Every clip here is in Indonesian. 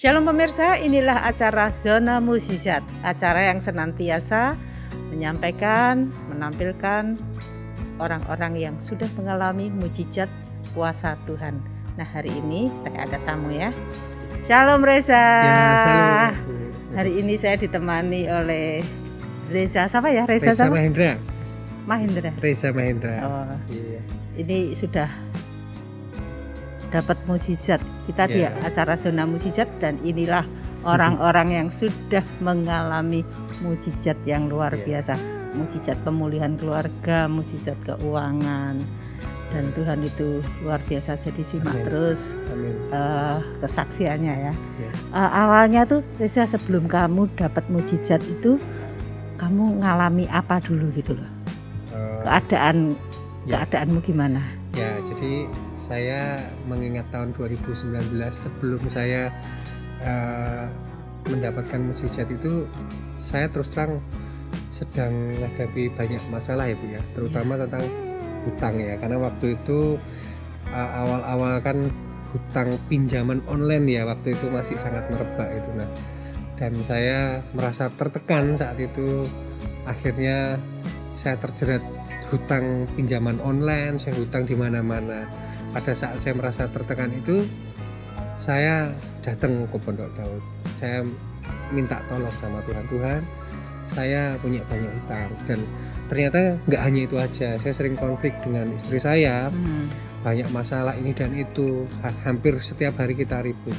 Shalom pemirsa, inilah acara Zona Mukjizat, acara yang senantiasa menyampaikan, menampilkan orang-orang yang sudah mengalami mukjizat kuasa Tuhan. Nah, hari ini saya ada tamu ya. Shalom Reza. Ya, shalom. Hari ini saya ditemani oleh Reza, siapa ya? Reza Mahendra. Mahendra. Reza Mahendra. Oh, iya. Ini sudah dapat mukjizat. Kita di acara Zona Mukjizat, dan inilah orang-orang yang sudah mengalami mukjizat yang luar biasa. Mukjizat pemulihan keluarga, mukjizat keuangan, dan Tuhan itu luar biasa. Jadi simak terus kesaksiannya ya. Awalnya tuh Reza, sebelum kamu dapat mukjizat itu kamu ngalami apa dulu gitu loh? Keadaanmu gimana? Ya, jadi saya mengingat tahun 2019 sebelum saya mendapatkan mukjizat itu, saya terus terang sedang menghadapi banyak masalah ya Bu ya, terutama tentang hutang ya, karena waktu itu awal-awal kan hutang pinjaman online ya, waktu itu masih sangat merebak itu. Nah, dan saya merasa tertekan saat itu, akhirnya saya terjerat hutang pinjaman online, saya hutang di mana-mana. Pada saat saya merasa tertekan itu, saya datang ke Pondok Daud. Saya minta tolong sama Tuhan. Tuhan, saya punya banyak hutang, dan ternyata nggak hanya itu aja. Saya sering konflik dengan istri saya, banyak masalah ini dan itu. Hampir setiap hari kita ribut.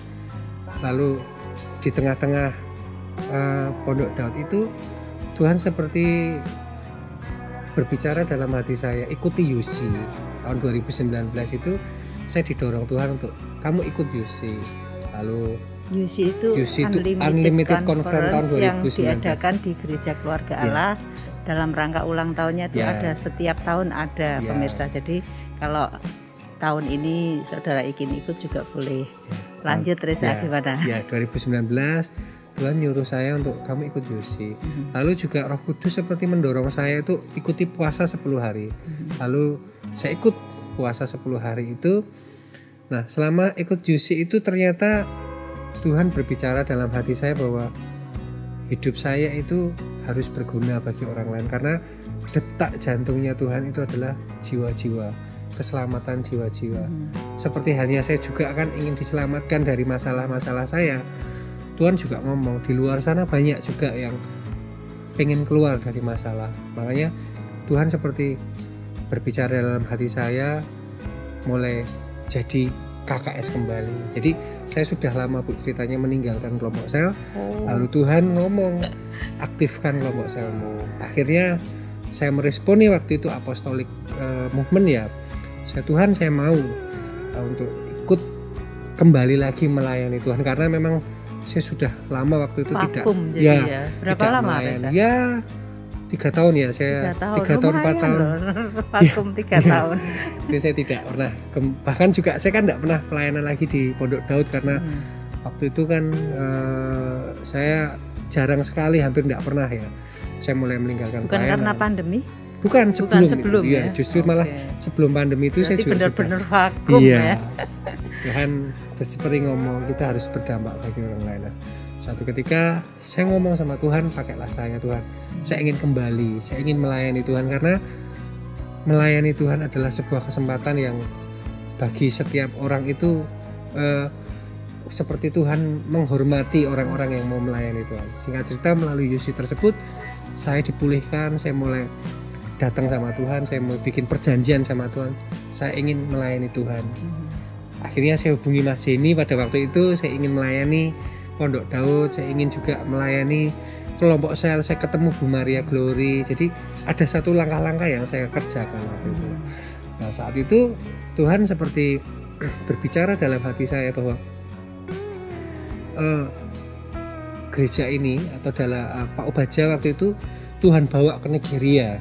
Lalu di tengah-tengah Pondok Daud itu, Tuhan seperti berbicara dalam hati saya, ikuti UC. Tahun 2019 itu saya didorong Tuhan untuk kamu ikut UC. Lalu UC itu Unlimited Conference tahun 2019 yang diadakan di Gereja Keluarga Allah dalam rangka ulang tahunnya itu ada setiap tahun ada pemirsa. Jadi kalau tahun ini saudara ingin ikut juga boleh. Lanjut Reza, gimana? Ya, 2019 Tuhan nyuruh saya untuk kamu ikut UC. Lalu juga Roh Kudus seperti mendorong saya itu ikuti puasa 10 hari. Lalu saya ikut puasa 10 hari itu. Nah, selama ikut UC itu ternyata Tuhan berbicara dalam hati saya bahwa hidup saya itu harus berguna bagi orang lain, karena detak jantungnya Tuhan itu adalah jiwa-jiwa, keselamatan jiwa-jiwa. Seperti halnya saya juga kan ingin diselamatkan dari masalah-masalah saya. Tuhan juga ngomong, di luar sana banyak juga yang pengen keluar dari masalah. Makanya Tuhan seperti berbicara dalam hati saya, mulai jadi KKS kembali. Jadi saya sudah lama Bu ceritanya meninggalkan kelompok sel. Lalu Tuhan ngomong, aktifkan kelompok selmu. Akhirnya saya meresponi waktu itu apostolic movement ya. Tuhan, saya mau untuk ikut kembali lagi melayani Tuhan, karena memang saya sudah lama waktu itu vakum, tidak berapa lama melayani. Ya 3 tahun ya, saya 3 tahun 4 tahun vakum 3 tahun. Itu saya tidak pernah bahkan juga saya kan tidak pernah pelayanan lagi di Pondok Daud, karena waktu itu kan saya jarang sekali, hampir tidak pernah ya, saya mulai meninggalkan pelayanan. Karena pandemi? Bukan sebelum itu, ya? Justru malah sebelum pandemi itu berarti saya juga benar-benar vakum ya. Tuhan seperti ngomong, kita harus berdampak bagi orang lain. Nah, suatu ketika saya ngomong sama Tuhan, pakailah saya Tuhan, saya ingin kembali, saya ingin melayani Tuhan, karena melayani Tuhan adalah sebuah kesempatan yang bagi setiap orang itu seperti Tuhan menghormati orang-orang yang mau melayani Tuhan. Singkat cerita, melalui UC tersebut saya dipulihkan, saya mulai datang sama Tuhan, saya mau bikin perjanjian sama Tuhan, saya ingin melayani Tuhan. Akhirnya saya hubungi Mas Jenny pada waktu itu, saya ingin melayani Pondok Daud, saya ingin juga melayani kelompok sel, saya ketemu Bu Maria Glory. Jadi ada satu langkah-langkah yang saya kerjakan waktu itu. Nah, saat itu Tuhan seperti berbicara dalam hati saya bahwa gereja ini atau adalah Pak Obaja waktu itu Tuhan bawa ke Nigeria.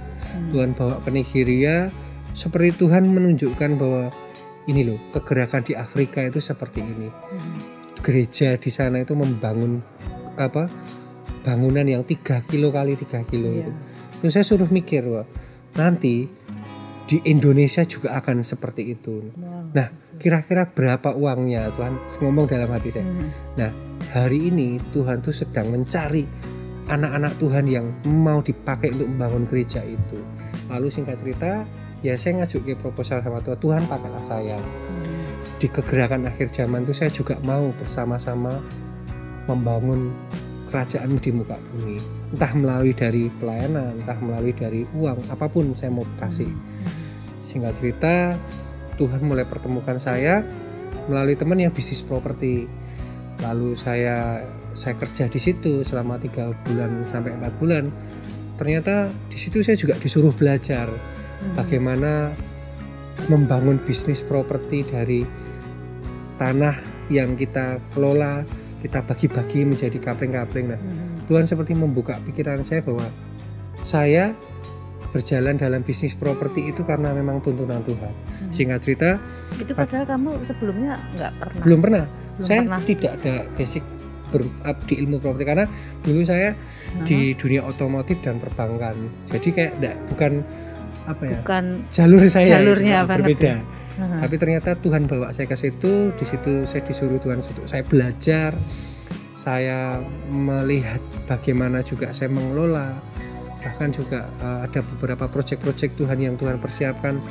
Tuhan bawa ke Nigeria, seperti Tuhan menunjukkan bahwa ini loh, kegerakan di Afrika itu seperti ini. Gereja di sana itu membangun bangunan yang 3 kilo kali 3 kilo itu. Terus saya suruh mikir, wah, nanti di Indonesia juga akan seperti itu. Nah, kira-kira berapa uangnya, Tuhan ngomong dalam hati saya. Nah hari ini Tuhan tuh sedang mencari anak-anak Tuhan yang mau dipakai untuk membangun gereja itu. Lalu singkat cerita ya saya ngajuk ke proposal sama Tuhan, Tuhan pakailah saya. Di kegerakan akhir zaman itu saya juga mau bersama-sama membangun kerajaan di muka bumi, entah melalui dari pelayanan, entah melalui dari uang, apapun saya mau kasih. Singkat cerita Tuhan mulai pertemukan saya melalui teman yang bisnis properti. Lalu saya kerja di situ selama 3 bulan sampai 4 bulan. Ternyata di situ saya juga disuruh belajar bagaimana membangun bisnis properti dari tanah yang kita kelola, kita bagi-bagi menjadi kapling-kapling. Nah, Tuhan seperti membuka pikiran saya bahwa saya berjalan dalam bisnis properti itu karena memang tuntunan Tuhan. Singkat cerita, itu padahal kamu sebelumnya nggak pernah. Belum pernah. Saya tidak ada basic di ilmu properti karena dulu saya di dunia otomotif dan perbankan. Jadi kayak bukan jalur saya, jalurnya berbeda. Tapi ternyata Tuhan bawa saya ke situ. Di situ saya disuruh Tuhan untuk saya belajar, saya melihat bagaimana juga saya mengelola, bahkan juga ada beberapa proyek-proyek Tuhan yang Tuhan persiapkan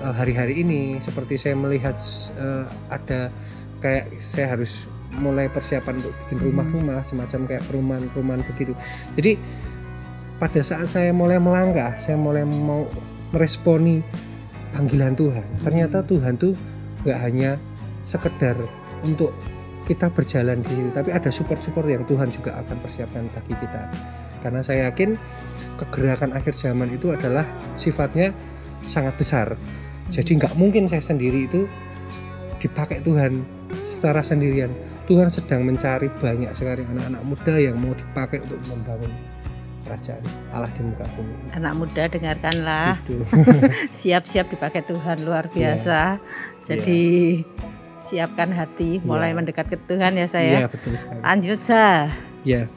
hari-hari ini. Seperti saya melihat ada kayak saya harus mulai persiapan untuk bikin rumah-rumah, semacam kayak perumahan-perumahan begitu. Jadi pada saat saya mulai melangkah, saya mulai mau meresponi panggilan Tuhan. Ternyata Tuhan tuh gak hanya sekedar untuk kita berjalan di sini, tapi ada support-support yang Tuhan juga akan persiapkan bagi kita. Karena saya yakin kegerakan akhir zaman itu adalah sifatnya sangat besar. Jadi gak mungkin saya sendiri itu dipakai Tuhan secara sendirian. Tuhan sedang mencari banyak sekali anak-anak muda yang mau dipakai untuk membangun kerajaan Allah di muka bumi. Anak muda dengarkanlah, siap-siap dipakai Tuhan, luar biasa. Jadi siapkan hati, mulai mendekat ke Tuhan ya saya. Iya, betul sekali. Lanjut Sa. Iya.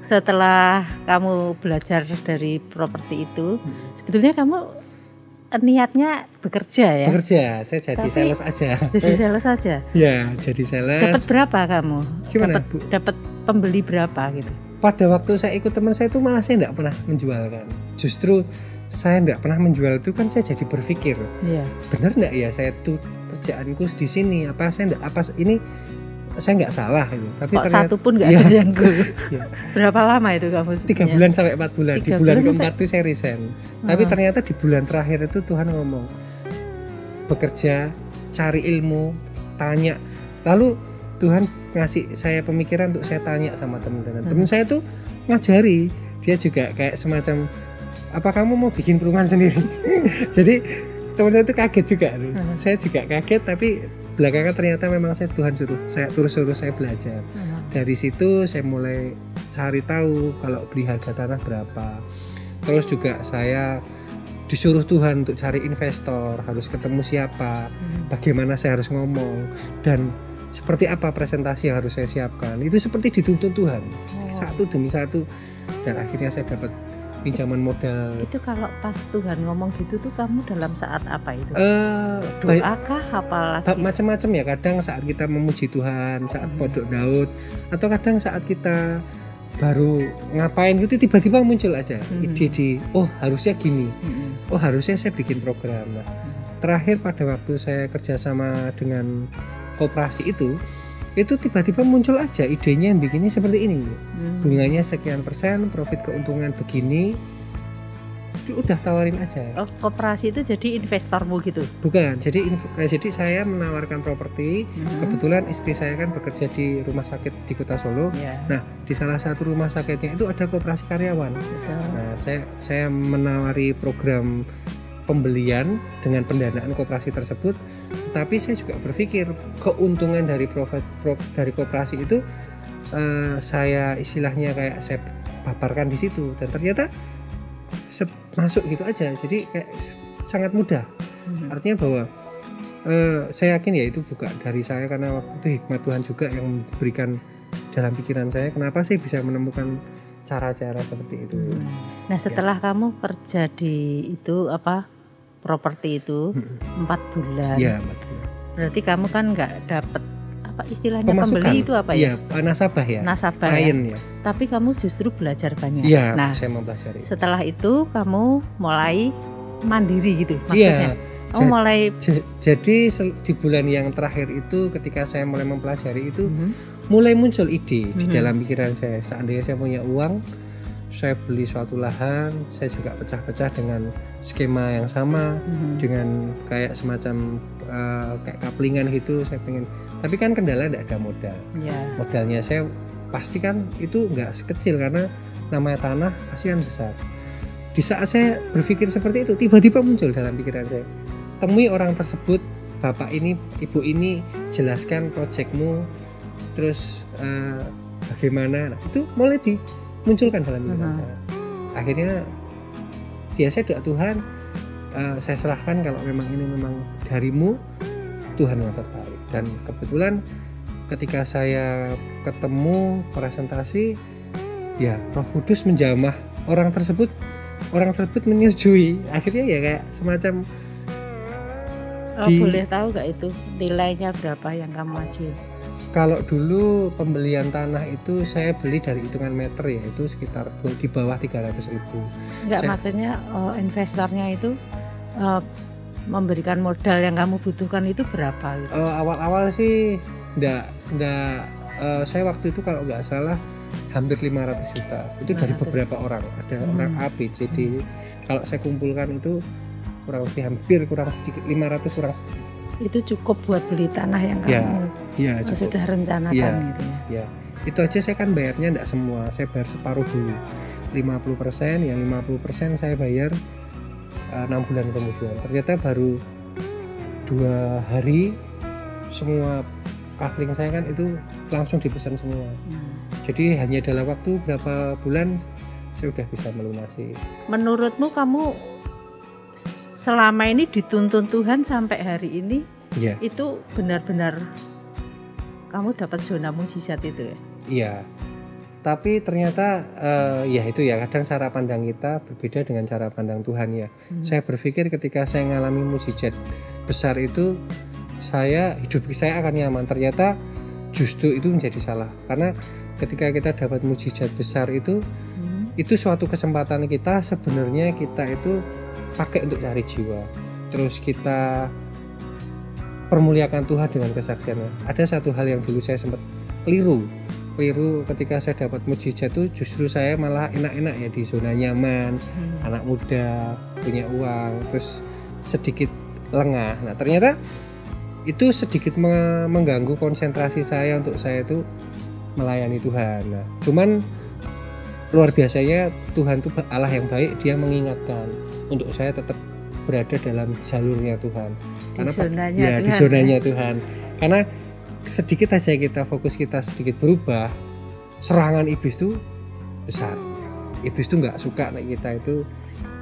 Setelah kamu belajar dari properti itu, sebetulnya kamu niatnya bekerja ya? Bekerja, saya jadi sales aja. Jadi sales aja? Ya, jadi sales. Dapat berapa kamu? Gimana? Dapat pembeli berapa gitu? Pada waktu saya ikut teman saya itu malah saya tidak pernah menjual kan. Justru saya tidak pernah menjual itu kan saya jadi berpikir, benar nggak ya saya tuh kerjaanku di sini, apa saya enggak, apa ini saya nggak salah gitu. Tapi kok ternyata satu pun nggak ada yang Berapa lama itu kamu? 3 bulan sampai 4 bulan. Di bulan keempat itu saya resign. Tapi ternyata di bulan terakhir itu Tuhan ngomong, bekerja, cari ilmu, tanya. Lalu Tuhan ngasih saya pemikiran untuk saya tanya sama teman-teman. Teman saya tuh ngajari, dia juga kayak semacam, apa kamu mau bikin perumahan sendiri? Jadi teman saya itu kaget juga. Saya juga kaget, tapi belakangan ternyata memang Tuhan suruh saya belajar. Dari situ saya mulai cari tahu kalau beli harga tanah berapa. Terus juga saya disuruh Tuhan untuk cari investor, harus ketemu siapa, bagaimana saya harus ngomong, dan seperti apa presentasi yang harus saya siapkan. Itu seperti dituntun Tuhan, satu demi satu, dan akhirnya saya dapat pinjaman modal. Itu kalau pas Tuhan ngomong gitu tuh kamu dalam saat apa itu? Doakah apalagi? Macam-macam ya, kadang saat kita memuji Tuhan, saat pondok Daud, atau kadang saat kita baru ngapain gitu tiba-tiba muncul aja ide oh harusnya gini, oh harusnya saya bikin program. Nah, terakhir pada waktu saya kerjasama dengan koperasi itu tiba-tiba muncul aja idenya yang bikinnya seperti ini, bunganya sekian persen, profit keuntungan begini, udah tawarin aja. Oh, koperasi itu jadi investormu gitu? Bukan, jadi saya menawarkan properti. Kebetulan istri saya kan bekerja di rumah sakit di Kota Solo. Nah, di salah satu rumah sakitnya itu ada koperasi karyawan. Nah, saya menawari program pembelian dengan pendanaan koperasi tersebut, tapi saya juga berpikir keuntungan dari dari koperasi itu saya istilahnya kayak saya paparkan di situ, dan ternyata masuk gitu aja. Jadi kayak sangat mudah. Artinya bahwa saya yakin ya itu bukan dari saya, karena waktu itu hikmat Tuhan juga yang memberikan dalam pikiran saya kenapa saya bisa menemukan cara-cara seperti itu. Nah, setelah kamu kerja di itu properti itu 4 bulan. Iya, 4 bulan. Berarti kamu kan nggak dapat apa istilahnya Pemasukan. pembeli itu apa ya? Iya, nasabah ya. Nasabah Klien ya. Tapi kamu justru belajar banyak. Iya, Nah, saya mempelajari. setelah itu kamu mulai mandiri gitu maksudnya. Iya. Kamu mulai Jadi di bulan yang terakhir itu ketika saya mulai mempelajari itu mulai muncul ide di dalam pikiran saya. Seandainya saya punya uang, saya beli suatu lahan, saya juga pecah-pecah dengan skema yang sama, dengan kayak semacam kayak kaplingan gitu. Saya pengen, tapi kan kendala tidak ada modal. ya. Modalnya saya pasti kan itu nggak sekecil karena namanya tanah pasti kan besar. Di saat saya berpikir seperti itu, tiba-tiba muncul dalam pikiran saya, temui orang tersebut, bapak ini, ibu ini, jelaskan proyekmu, terus bagaimana. Nah, itu mulai dimunculkan dalam pikiran saya. Akhirnya ya saya doa Tuhan, saya serahkan kalau memang ini memang darimu, Tuhan yang sertai. Dan kebetulan ketika saya ketemu presentasi, ya Roh Kudus menjamah orang tersebut menyetujui. Akhirnya ya kayak semacam boleh tahu gak itu nilainya berapa yang kamu ajuin? Kalau dulu pembelian tanah itu saya beli dari hitungan meter ya, itu sekitar di bawah 300.000. Enggak, maksudnya investornya itu memberikan modal yang kamu butuhkan itu berapa gitu? Awal-awal sih enggak saya waktu itu kalau nggak salah hampir 500 juta. Itu dari beberapa orang, ada orang A, B, C, D. Kalau saya kumpulkan itu kurang lebih hampir kurang sedikit 500 kurang sedikit. Itu cukup buat beli tanah yang kamu sudah rencanakan gitu ya. Ya, itu aja saya kan bayarnya enggak semua, saya bayar separuh dulu, 50%, yang 50% saya bayar 6 bulan kemudian. Ternyata baru 2 hari semua kafling saya kan itu langsung dipesan semua. Jadi hanya dalam waktu berapa bulan saya sudah bisa melunasi. Menurutmu kamu selama ini dituntun Tuhan sampai hari ini, itu benar-benar kamu dapat zona mukjizat itu ya? Iya, tapi ternyata ya itu ya, kadang cara pandang kita berbeda dengan cara pandang Tuhan ya. Saya berpikir ketika saya mengalami mukjizat besar itu, hidup saya akan nyaman. Ternyata justru itu menjadi salah, karena ketika kita dapat mukjizat besar itu suatu kesempatan kita, sebenarnya kita itu pakai untuk cari jiwa, terus kita permuliakan Tuhan dengan kesaksiannya. Ada satu hal yang dulu saya sempat keliru ketika saya dapat mukjizat itu, justru saya malah enak-enak ya di zona nyaman, anak muda, punya uang, terus sedikit lengah. Nah ternyata itu sedikit mengganggu konsentrasi saya untuk saya itu melayani Tuhan. Nah, cuman luar biasanya Tuhan itu Allah yang baik, dia mengingatkan untuk saya tetap berada dalam jalurnya Tuhan. Di zonanya Tuhan. Karena sedikit aja kita sedikit berubah, serangan iblis itu besar. Iblis itu nggak suka kita itu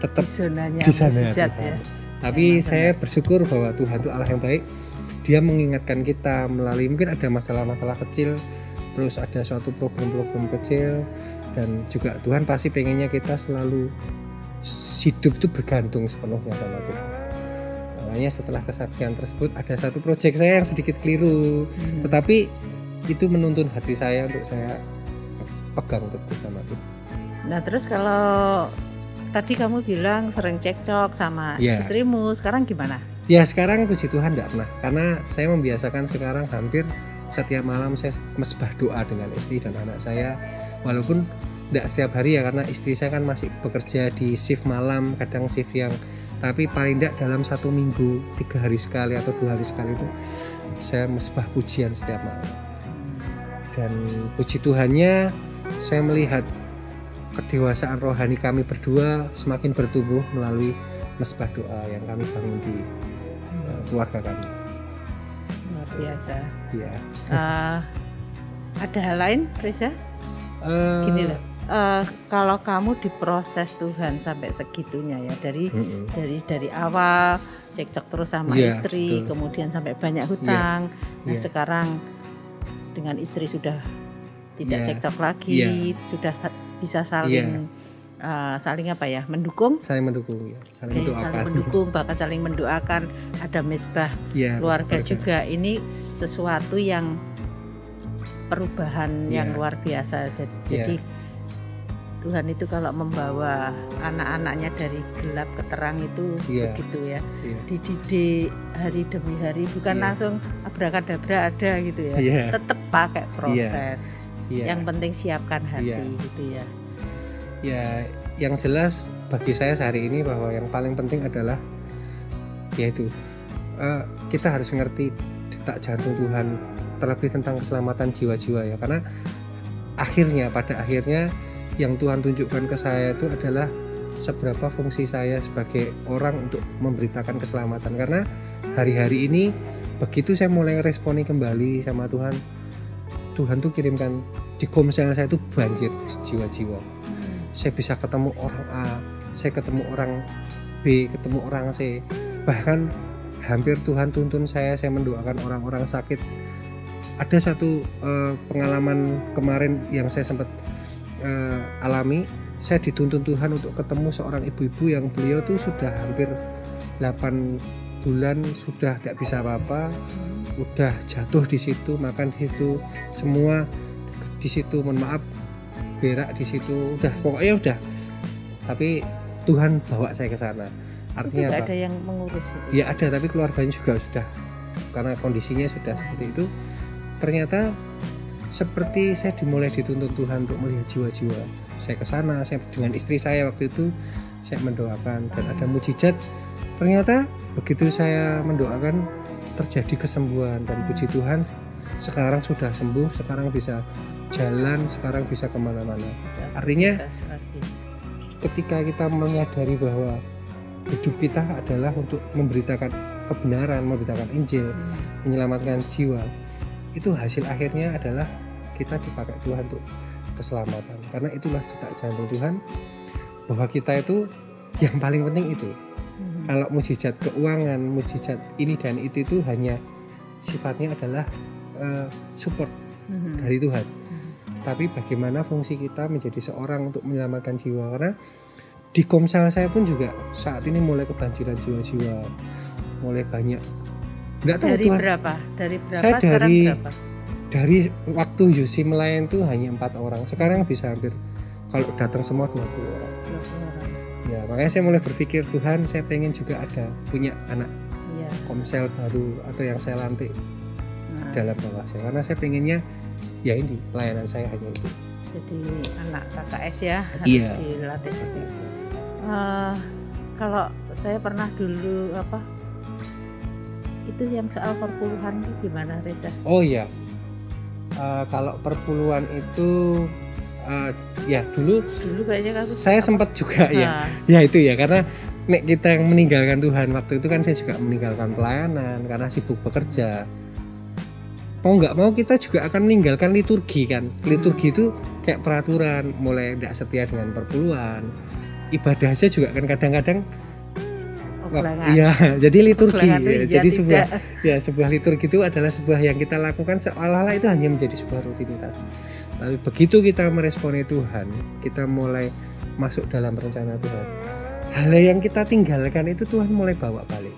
tetap di sana Tuhan. Ya. Tapi saya bersyukur bahwa Tuhan itu Allah yang baik. Dia mengingatkan kita melalui mungkin ada masalah-masalah kecil, terus ada suatu problem-problem kecil, dan juga Tuhan pasti pengennya kita selalu hidup itu bergantung sepenuhnya sama Tuhan. Makanya setelah kesaksian tersebut ada satu proyek saya yang sedikit keliru, tetapi itu menuntun hati saya untuk saya pegang teguh sama Tuhan. Nah terus kalau tadi kamu bilang sering cekcok sama istrimu, sekarang gimana? Ya sekarang puji Tuhan enggak pernah, karena saya membiasakan sekarang hampir setiap malam saya mesbah doa dengan istri dan anak saya, walaupun tidak setiap hari ya, karena istri saya kan masih bekerja di shift malam, kadang shift yang, tapi paling tidak dalam 1 minggu 3 hari sekali atau 2 hari sekali itu saya mesbah pujian setiap malam. Dan puji Tuhannya saya melihat kedewasaan rohani kami berdua semakin bertumbuh melalui mesbah doa yang kami bangun di keluarga kami. Luar biasa. Iya. Ada hal lain, Reza? Gini loh, kalau kamu diproses Tuhan sampai segitunya ya, dari awal cekcok terus sama istri, betul. Kemudian sampai banyak hutang. Nah sekarang dengan istri sudah tidak cekcok lagi, sudah bisa saling saling apa ya, mendukung, saling mendukung ya, saling mendoakan. Saling mendukung, bahkan saling mendoakan. Ada mesbah keluarga juga. Ini sesuatu yang perubahan yang luar biasa. Jadi Tuhan itu kalau membawa anak-anaknya dari gelap ke terang itu begitu ya. Dididik hari demi hari, bukan langsung abrakadabra ada gitu ya. Tetap pakai proses. Yang penting siapkan hati gitu ya. Ya, yang jelas bagi saya sehari ini bahwa yang paling penting adalah yaitu kita harus ngerti detak jantung Tuhan, terlebih tentang keselamatan jiwa-jiwa ya. Karena pada akhirnya yang Tuhan tunjukkan ke saya itu adalah seberapa fungsi saya sebagai orang untuk memberitakan keselamatan. Karena hari-hari ini begitu saya mulai responi kembali sama Tuhan, Tuhan tuh kirimkan di komsel saya itu banjir jiwa-jiwa. Saya bisa ketemu orang A, saya ketemu orang B, ketemu orang C. Bahkan hampir Tuhan tuntun saya mendoakan orang-orang sakit. Ada satu pengalaman kemarin yang saya sempat alami. Saya dituntun Tuhan untuk ketemu seorang ibu-ibu yang beliau tuh sudah hampir 8 bulan sudah tidak bisa apa-apa, udah jatuh di situ, makan di situ, semua di situ, mohon maaf, berak di situ, pokoknya udah. Tapi Tuhan bawa saya ke sana. Artinya itu apa? Ada yang mengurus itu. Ya ada, tapi keluarganya juga sudah, karena kondisinya sudah seperti itu. Ternyata seperti saya dimulai dituntun Tuhan untuk melihat jiwa-jiwa. Saya ke sana, saya dengan istri saya waktu itu saya mendoakan dan ada mujizat. Ternyata begitu saya mendoakan terjadi kesembuhan dan puji Tuhan sekarang sudah sembuh, sekarang bisa jalan, sekarang bisa kemana-mana. Artinya ketika kita menyadari bahwa hidup kita adalah untuk memberitakan kebenaran, memberitakan Injil, menyelamatkan jiwa, itu hasil akhirnya adalah kita dipakai Tuhan untuk keselamatan. Karena itulah detak jantung Tuhan, bahwa kita itu yang paling penting itu. Kalau mujizat keuangan, mujizat ini dan itu hanya sifatnya adalah support dari Tuhan. Tapi bagaimana fungsi kita menjadi seorang untuk menyelamatkan jiwa? Karena di komsel saya pun juga saat ini mulai kebanjiran jiwa-jiwa, mulai banyak. Nggak tahu dari Tuhan. Berapa? Dari berapa? Saya Sekarang berapa? Dari waktu Yusi melayan itu hanya 4 orang. Sekarang bisa hampir, kalau datang semua 20 orang. 20 orang. Ya, makanya saya mulai berpikir, Tuhan, saya pengen juga ada punya anak komsel baru atau yang saya lantik dalam bawah saya. Karena saya pengennya ya ini pelayanan saya hanya itu. Jadi anak KKS ya harus dilatih seperti itu. Kalau saya pernah dulu itu yang soal perpuluhan itu gimana, Reza? Oh iya, kalau perpuluhan itu ya dulu kayaknya saya sempat juga ya itu ya, karena kita yang meninggalkan Tuhan waktu itu kan saya juga meninggalkan pelayanan karena sibuk bekerja. Mau nggak mau kita juga akan meninggalkan liturgi kan. Liturgi itu kayak peraturan, mulai tidak setia dengan perpuluhan, ibadah aja juga kan kadang-kadang jadi liturgi jadi sebuah liturgi itu adalah sebuah yang kita lakukan seolah-olah itu hanya menjadi sebuah rutinitas. Tapi begitu kita meresponi Tuhan, kita mulai masuk dalam rencana Tuhan, hal yang kita tinggalkan itu Tuhan mulai bawa balik.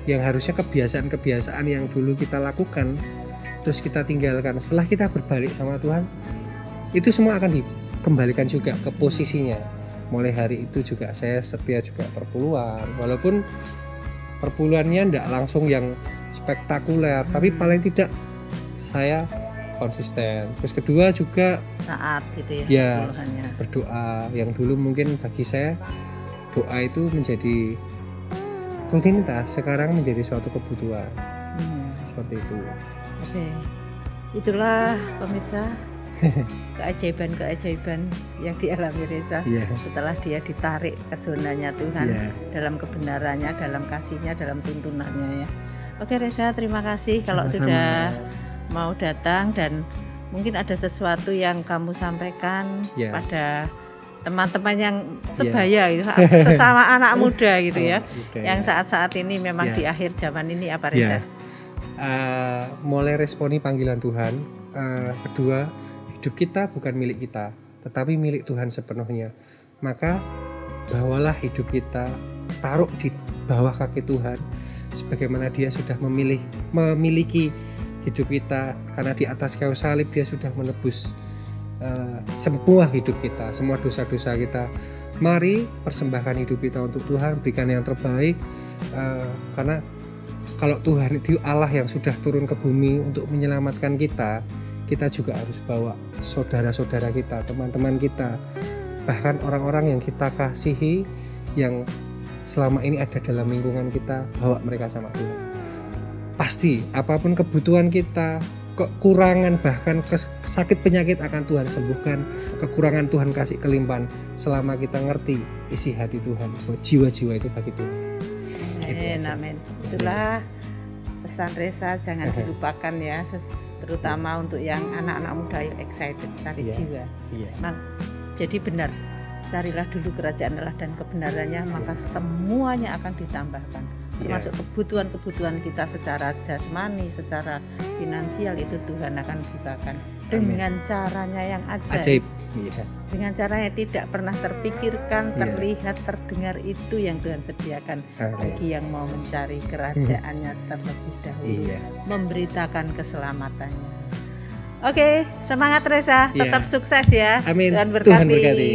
Yang harusnya kebiasaan-kebiasaan yang dulu kita lakukan terus kita tinggalkan, setelah kita berbalik sama Tuhan, itu semua akan dikembalikan juga ke posisinya. Mulai hari itu juga saya setia juga perpuluhan, walaupun perpuluhannya tidak langsung yang spektakuler, tapi paling tidak saya konsisten. Terus kedua juga taat gitu ya, berdoa. Yang dulu mungkin bagi saya doa itu menjadi rutinitas, sekarang menjadi suatu kebutuhan. Seperti itu. Oke, itulah pemirsa keajaiban-keajaiban yang dialami Reza setelah dia ditarik ke zonanya Tuhan dalam kebenarannya, dalam kasihnya, dalam tuntunannya ya. Oke Reza, terima kasih kalau sudah mau datang, dan mungkin ada sesuatu yang kamu sampaikan pada teman-teman yang sebaya gitu, sesama anak muda gitu ya, yang saat-saat ini memang di akhir zaman ini, apa Reza? Mulai responi panggilan Tuhan. Kedua, hidup kita bukan milik kita, tetapi milik Tuhan sepenuhnya. maka bawalah hidup kita, taruh di bawah kaki Tuhan, sebagaimana Dia sudah memiliki hidup kita, karena di atas kayu salib Dia sudah menebus semua hidup kita, semua dosa-dosa kita. Mari persembahkan hidup kita untuk Tuhan, berikan yang terbaik, karena kalau Tuhan itu Allah yang sudah turun ke bumi untuk menyelamatkan kita, kita juga harus bawa saudara-saudara kita, teman-teman kita, bahkan orang-orang yang kita kasihi, yang selama ini ada dalam lingkungan kita, bawa mereka sama Tuhan. Pasti apapun kebutuhan kita, kekurangan, bahkan sakit penyakit akan Tuhan sembuhkan, kekurangan Tuhan kasih kelimpahan, selama kita ngerti isi hati Tuhan, bahwa jiwa-jiwa itu bagi Tuhan. Amin. Itulah pesan Reza, jangan dilupakan ya, terutama untuk yang anak-anak muda yang excited, cari jiwa. Nah, jadi benar, carilah dulu kerajaan Allah dan kebenarannya, maka semuanya akan ditambahkan, termasuk kebutuhan-kebutuhan kita secara jasmani, secara finansial, itu Tuhan akan bukakan dengan caranya yang ajaib. Dengan cara yang tidak pernah terpikirkan, terlihat, terdengar, itu yang Tuhan sediakan bagi yang mau mencari kerajaannya terlebih dahulu, memberitakan keselamatannya. Oke, semangat Reza, tetap sukses ya. Amin. Tuhan berkati. Tuhan berkati.